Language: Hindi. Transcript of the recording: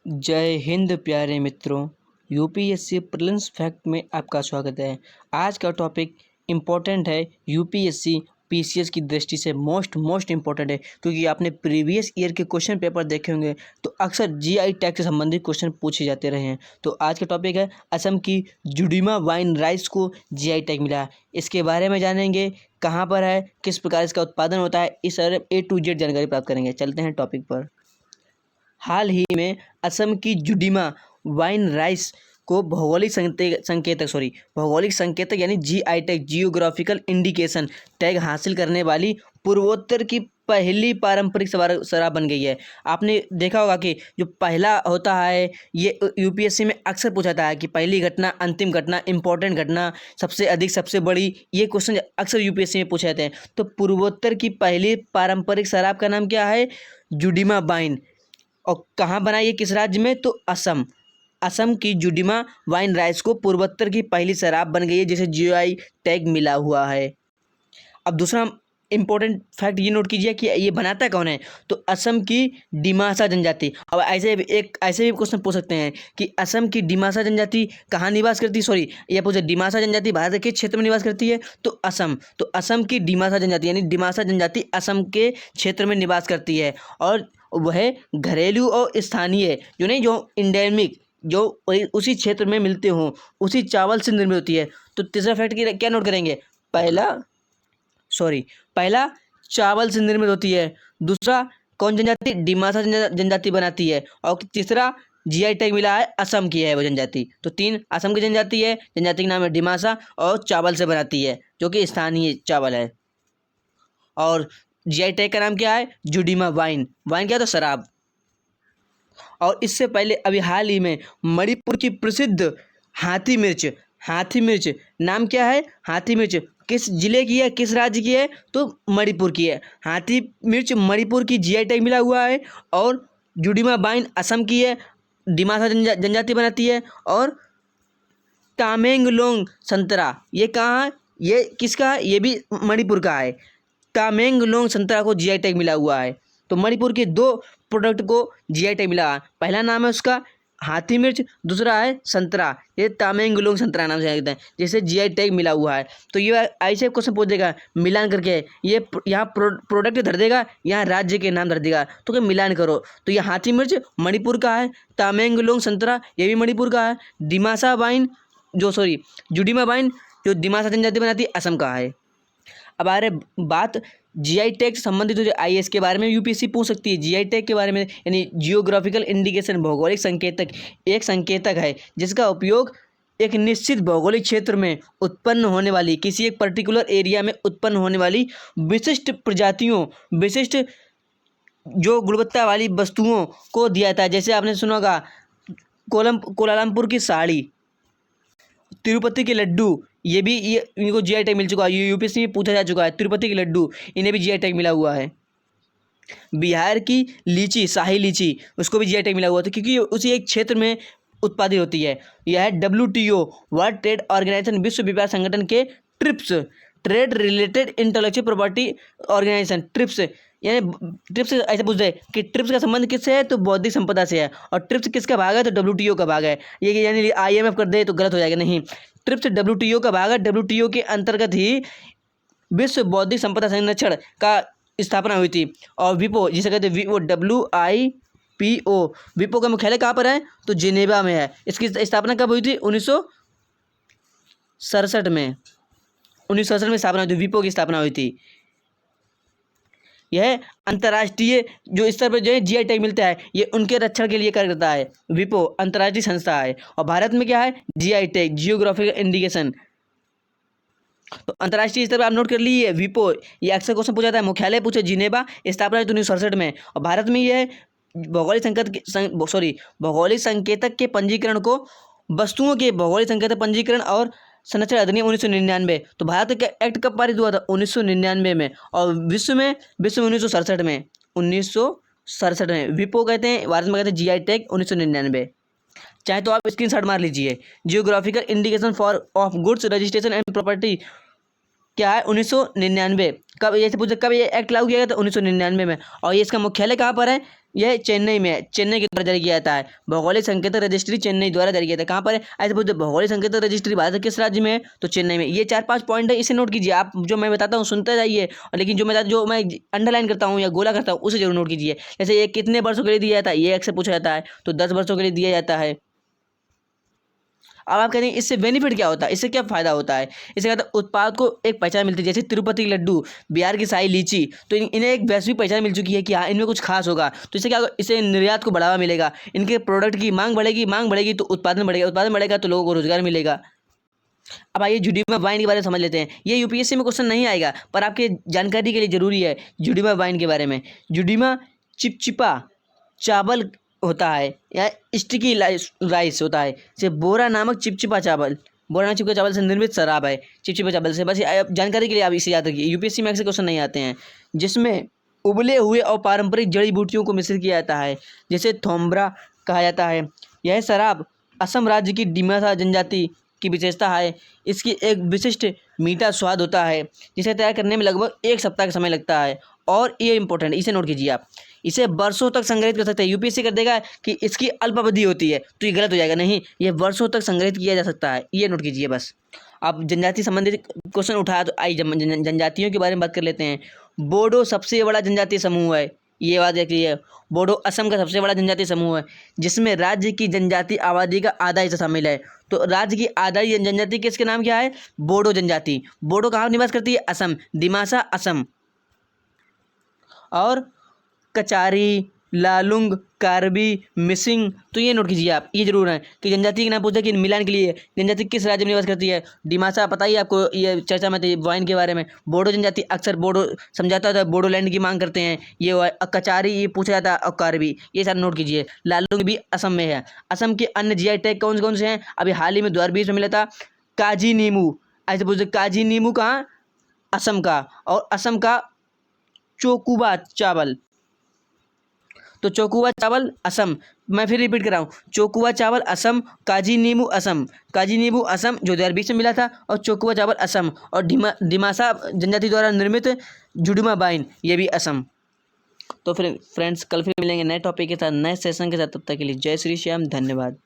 जय हिंद प्यारे मित्रों। यूपीएससी प्रीलिम्स फैक्ट में आपका स्वागत है। आज का टॉपिक इम्पोर्टेंट है, यूपीएससी पीसीएस की दृष्टि से मोस्ट इम्पोर्टेंट है, क्योंकि आपने प्रीवियस ईयर के क्वेश्चन पेपर देखे होंगे तो अक्सर जीआई टैग से संबंधित क्वेश्चन पूछे जाते रहे हैं। तो आज का टॉपिक है असम की जुडीमा वाइन राइस को जीआई टैग मिला। इसके बारे में जानेंगे, कहाँ पर है, किस प्रकार इसका उत्पादन होता है, इस सारे A to Z जानकारी प्राप्त करेंगे। चलते हैं टॉपिक पर। हाल ही में असम की जुडीमा वाइन राइस को भौगोलिक संकेतक यानी GI tag, geographical indication tag हासिल करने वाली पूर्वोत्तर की पहली पारंपरिक शराब बन गई है। आपने देखा होगा कि जो पहला होता है, ये यूपीएससी में अक्सर पूछा जाता है कि पहली घटना, अंतिम घटना, इंपॉर्टेंट घटना, सबसे अधिक, सबसे बड़ी, ये क्वेश्चन अक्सर यूपीएससी में पूछे जाते हैं। तो पूर्वोत्तर की पहली पारंपरिक शराब का नाम क्या है? जुडीमा वाइन। और कहाँ बनाई है, किस राज्य में? तो असम की जुडीमा वाइन राइस को पूर्वोत्तर की पहली शराब बन गई है, जिसे जीआई टैग मिला हुआ है। अब दूसरा इंपॉर्टेंट फैक्ट ये नोट कीजिए कि ये बनाता कौन है। तो असम की डिमासा जनजाति। अब ऐसे भी क्वेश्चन पूछ सकते हैं कि असम की डिमासा जनजाति कहाँ निवास करती है। ये पूछे डिमासा जनजाति भारत के क्षेत्र में निवास करती है, तो असम की डिमासा जनजाति यानी डिमासा जनजाति असम के क्षेत्र में निवास करती है। और वह घरेलू और स्थानीय जो इंडेमिक, जो उसी क्षेत्र में मिलते हों, उसी चावल से निर्मित होती है। तो तीसरा फैक्ट क्या नोट करेंगे? पहला चावल से निर्मित होती है, दूसरा कौन जनजाति? डिमासा जनजाति बनाती है, और तीसरा जीआई टैग मिला है, असम की है वो जनजाति। तो 3 असम की जनजाति है, जनजाति का नाम है डिमासा, और चावल से बनाती है जो कि स्थानीय चावल है। और जीआई टैग का नाम क्या है? जुडीमा वाइन क्या? तो शराब। और इससे पहले अभी हाल ही में मणिपुर की प्रसिद्ध हाथी मिर्च नाम क्या है? हाथी मिर्च किस जिले की है, किस राज्य की है? तो मणिपुर की है। हाथी मिर्च मणिपुर की जीआई टैग मिला हुआ है। और जुडीमा वाइन असम की है, डिमासा जनजाति बनाती है। और तामेंगलोंग संतरा ये कहाँ है? ये किसका है? ये भी मणिपुर का है। तामेंगलोंग संतरा को जीआई टैग मिला हुआ है। तो मणिपुर के 2 प्रोडक्ट को जीआई टैग मिला है। पहला नाम है उसका हाथी मिर्च, दूसरा है संतरा, ये तामेंगलोंग संतरा नाम से जानते हैं, जिसे जीआई टैग मिला हुआ है। तो ये ऐसे क्वेश्चन पूछ देगा मिलान करके, ये यहाँ प्रोडक्ट धर देगा, यहाँ राज्य के नाम धर देगा, तो क्या मिलान करो। तो ये हाथी मिर्च मणिपुर का है, तामेंगलोंग संतरा ये भी मणिपुर का है, जुडीमा वाइन जो डिमासा जनजाति बनाती है असम का है। अब आ रहे बात जीआई टैग से संबंधित जो आईएएस के बारे में यूपीएससी पूछ सकती है। जीआई टैग के बारे में यानी जियोग्राफिकल इंडिकेशन, भौगोलिक संकेतक, एक संकेतक है जिसका उपयोग एक निश्चित भौगोलिक क्षेत्र में उत्पन्न होने वाली, किसी एक पर्टिकुलर एरिया में उत्पन्न होने वाली विशिष्ट प्रजातियों, विशिष्ट जो गुणवत्ता वाली वस्तुओं को दिया जाता है। जैसे आपने सुना होगा कोलालमपुर की साड़ी, तिरुपति के लड्डू, ये इनको जीआई टैग मिल चुका है। ये यूपीएससी में पूछा जा चुका है। तिरुपति के लड्डू, इन्हें भी जीआई टैग मिला हुआ है। बिहार की लीची, शाही लीची, उसको भी जीआई टैग मिला हुआ था, क्योंकि उसी एक क्षेत्र में उत्पादित होती है। यह है WTO, वर्ल्ड ट्रेड ऑर्गेनाइजेशन, विश्व व्यापार संगठन के TRIPS, trade related intellectual property organisation, TRIPS. यानी ट्रिप्स ऐसे पूछ दे कि ट्रिप्स का संबंध किससे है? तो बौद्धिक संपदा से है। और ट्रिप्स किसका भाग है? तो WTO का भाग है। ये यानी IMF कर दे तो गलत हो जाएगा, नहीं। ट्रिप्स WTO का भाग है। WTO के अंतर्गत ही विश्व बौद्धिक संपदा संरक्षण का स्थापना हुई थी। और विपो, जिसे कहते हैं WIPO, विपो का मुख्यालय कहाँ पर है? तो जिनेवा में है। इसकी स्थापना कब हुई थी? 1967 में। 1967 में स्थापना हुई थी, विपो की स्थापना हुई थी। यह अंतर्राष्ट्रीय जो स्तर पर जो है जीआई टैग मिलता है, ये उनके रक्षण के लिए कार्य करता है। विपो अंतर्राष्ट्रीय संस्था है। और भारत में क्या है? GI tag, geographical indication. तो अंतर्राष्ट्रीय स्तर पर आप नोट कर लीजिए विपो, ये अक्सर क्वेश्चन पूछा था। मुख्यालय पूछे जिनेवा, स्थापना 1967 में। और भारत में यह भौगोलिक संकेतक के पंजीकरण को, वस्तुओं के भौगोलिक संकेतक पंजीकरण और संरक्षण अधिनियम 1999। तो भारत का एक्ट कब पारित हुआ था? 1999 में। और विश्व में 1967 में। 1967 में विपो कहते हैं, भारत में कहते हैं जीआई टैग 1999। चाहे तो आप स्क्रीनशॉट मार लीजिए। Geographical indication for of goods registration and property क्या है? 1999। कब, ये पूछे कब ये एक्ट लागू किया गया था? 1999 में। और ये इसका मुख्यालय कहाँ पर है? यह चेन्नई में है, चेन्नई के द्वारा जारी किया जाता है। भौगोलिक संकेतक रजिस्ट्री चेन्नई द्वारा जारी किया जाता है। कहाँ पर है? ऐसे बोलते हैं भौगोलिक संकेतक रजिस्ट्री भारत के किस राज्य में है? तो चेन्नई में। ये 4-5 पॉइंट है, इसे नोट कीजिए। आप जो मैं बताता हूँ सुनते जाइए, और लेकिन जो मैं अंडरलाइन करता हूँ या गोला करता हूँ उसे जरूर नोट कीजिए। जैसे ये कितने वर्षों के लिए दिया जाता है, ये अक्सर पूछा जाता है, तो 10 वर्षों के लिए दिया जाता है। अब आप कहते हैं इससे बेनिफिट क्या होता है, इससे क्या फायदा होता है? इससे कहता है उत्पाद को एक पहचान मिलती है, जैसे तिरुपति के लड्डू, बिहार की शाही लीची, तो इन्हें एक वैश्विक पहचान मिल चुकी है कि हाँ इनमें कुछ खास होगा। तो इससे क्या होगा, इससे निर्यात को बढ़ावा मिलेगा, इनके प्रोडक्ट की मांग बढ़ेगी तो उत्पादन बढ़ेगा तो लोगों को रोजगार मिलेगा। अब आइए जुडीमा वाइन के बारे में समझ लेते हैं। ये यूपीएससी में क्वेश्चन नहीं आएगा, पर आपके जानकारी के लिए जरूरी है जुडीमा वाइन के बारे में। जुडीमा चिपचिपा चावल होता है या स्टिकी राइस होता है। जैसे बोरा नामक चिपचिपा चावल से निर्मित शराब है, चिपचिपा चावल से। बस जानकारी के लिए आप इसे याद रखिए, यूपीएससी में ऐसे क्वेश्चन नहीं आते हैं। जिसमें उबले हुए और पारंपरिक जड़ी बूटियों को मिश्रित किया जाता है, जैसे थोम्ब्रा कहा जाता है। यह शराब असम राज्य की डिमासा जनजाति की विशेषता है। इसकी एक विशिष्ट मीठा स्वाद होता है, जिसे तैयार करने में लगभग 1 सप्ताह का समय लगता है। और ये इंपॉर्टेंट, इसे नोट कीजिए आप, इसे वर्षों तक संग्रहित कर सकते हैं। यूपीएससी कर देगा कि इसकी अल्पावधि होती है, तो ये गलत हो जाएगा। नहीं, ये वर्षों तक संग्रहित किया जा सकता है, ये नोट कीजिए बस। अब जनजाति संबंधित क्वेश्चन उठाया तो आई जनजातियों के बारे में बात कर लेते हैं। बोडो सबसे बड़ा जनजातीय समूह है, ये बात देखिए। बोडो असम का सबसे बड़ा जनजातीय समूह है, जिसमें राज्य की जनजातीय आबादी का आधा हिस्सा शामिल है। तो राज्य की आधारी जनजाति किसके नाम क्या है? बोडो जनजाति। बोडो कहाँ निवास करती है? असम, दिमासा असम। और कचारी, लालुंग, कार्बी, मिसिंग, तो ये नोट कीजिए आप, ये जरूर है कि जनजाति के नाम पूछे कि मिलान के लिए जनजाति किस राज्य में निवास करती है? डिमासा, पता ही आपको, ये चर्चा में थी वाइन के बारे में। बोडो जनजाति अक्सर बोडो समझाता था, बोडोलैंड की मांग करते हैं। ये कचारी ये पूछा जाता है, और कार्बी, ये सारे नोट कीजिए। लालुंग भी असम में है। असम के अन्य जीआई टैग कौन कौन से हैं? अभी हाल ही में 2020 में मिला था काजी नीमू। ऐसे पूछते काजी नीमू कहाँ? असम का। और असम का चोकुबा चावल, तो चोकुआ चावल असम। मैं फिर रिपीट कर रहा हूँ, चोकुआ चावल असम, काजी नींबू असम। काजी नींबू असम जो 2020 में मिला था, और चोकुआ चावल असम। और डिमासा जनजाति द्वारा निर्मित जुडीमा वाइन, ये भी असम। तो फिर फ्रेंड्स, कल फिर मिलेंगे नए टॉपिक के साथ, नए सेशन के साथ। तब तक के लिए जय श्री श्याम, धन्यवाद।